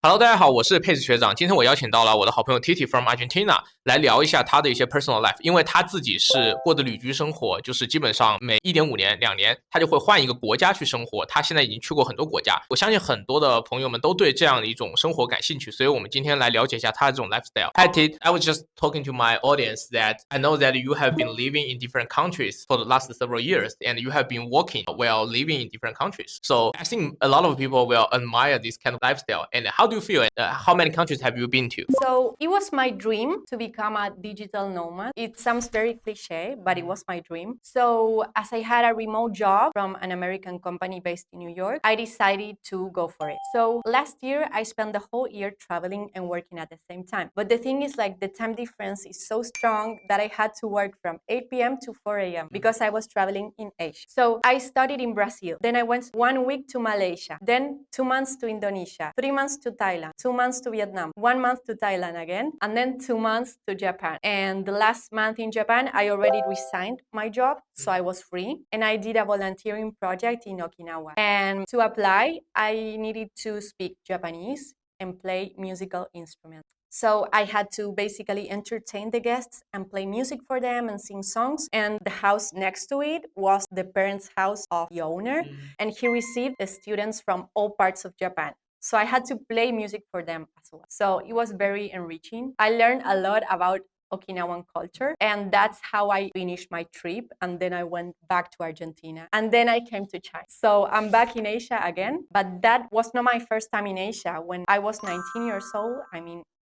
Hello，大家好，我是Pace学长。今天我邀请到了我的好朋友 Titi from Argentina 来聊一下他的一些 personal life，因为他自己是过的旅居生活，就是基本上每1.5年、2年，他就会换一个国家去生活。他现在已经去过很多国家，我相信很多的朋友们都对这样的一种生活感兴趣，所以我们今天来了解一下他的这种 lifestyle. Hi Titi, I was just talking to my audience that I know that you have been living in different countries for the last several years, and you have been working while living in different countries. So I think a lot of people will admire this kind of lifestyle. And how do you feel? How many countries have you been to? So it was my dream to become a digital nomad. It sounds very cliche, but it was my dream. So as I had a remote job from an American company based in New York, I decided to go for it. So last year, I spent the whole year traveling and working at the same time. But the thing is, like, the time difference is so strong that I had to work from 8 p.m. to 4 a.m. because I was traveling in Asia. So I studied in Brazil. Then I went 1 week to Malaysia. Then 2 months to Indonesia. 3 months to Thailand. 2 months to Vietnam. 1 month to Thailand again. And then 2 months to Japan. And the last month in Japan, I already resigned my job. So I was free. And I did a volunteering project in Okinawa. And to apply, I needed to speak Japanese and play musical instruments. So I had to basically entertain the guests and play music for them and sing songs. And the house next to it was the parents' house of the owner. And he received the students from all parts of Japan. So I had to play music for them as well. So it was very enriching. I learned a lot about Okinawan culture, and that's how I finished my trip. And then I went back to Argentina, and then I came to China. So I'm back in Asia again, but that was not my first time in Asia. When I was 19 years old,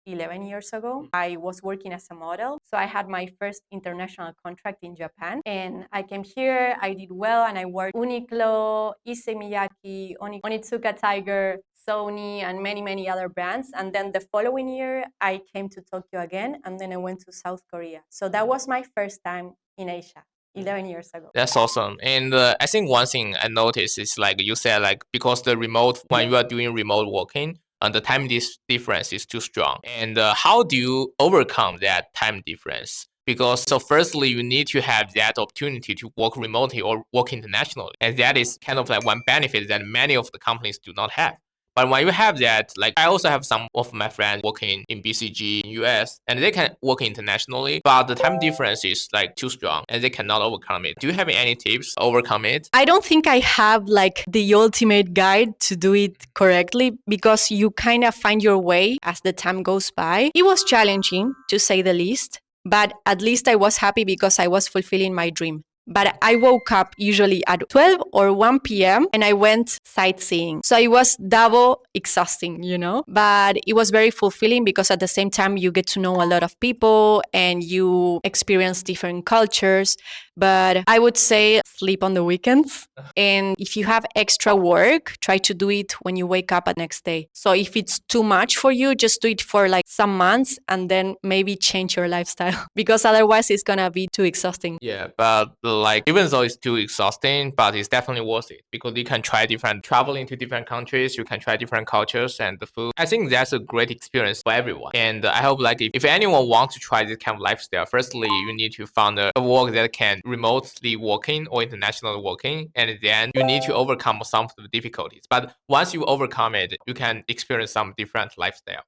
11 years ago, I was working as a model. So I had my first international contract in Japan, and I came here, I did well, and I worked Uniqlo, Issey Miyake, Onitsuka Tiger, Sony, and many other brands. And then the following year, I came to Tokyo again, and then I went to South Korea. So that was my first time in Asia. 11 years ago. That's awesome. And I think one thing I noticed is like you said, like because when you are doing remote working, the time difference is too strong. And how do you overcome that time difference? Because so firstly, you need to have that opportunity to work remotely or work internationally. And that is kind of like one benefit that many of the companies do not have. But when you have that, like I also have some of my friends working in BCG in US, and they can work internationally, but the time difference is like too strong and they cannot overcome it. Do you have any tips to overcome it? I don't think I have like the ultimate guide to do it correctly, because you kind of find your way as the time goes by. It was challenging, to say the least, but at least I was happy because I was fulfilling my dream. But I woke up usually at 12 or 1 p.m. and I went sightseeing. So it was double exhausting, But it was very fulfilling because at the same time you get to know a lot of people and you experience different cultures. But I would say sleep on the weekends. And if you have extra work, try to do it when you wake up the next day. So if it's too much for you, just do it for like some months and then maybe change your lifestyle because otherwise it's going to be too exhausting. Yeah, but like even though it's too exhausting, but it's definitely worth it because you can try traveling to different countries, you can try different cultures and the food. I think that's a great experience for everyone. And I hope like if anyone wants to try this kind of lifestyle, firstly, you need to find a work that can remotely working or internationally working, and then you need to overcome some of the difficulties. But once you overcome it, you can experience some different lifestyle.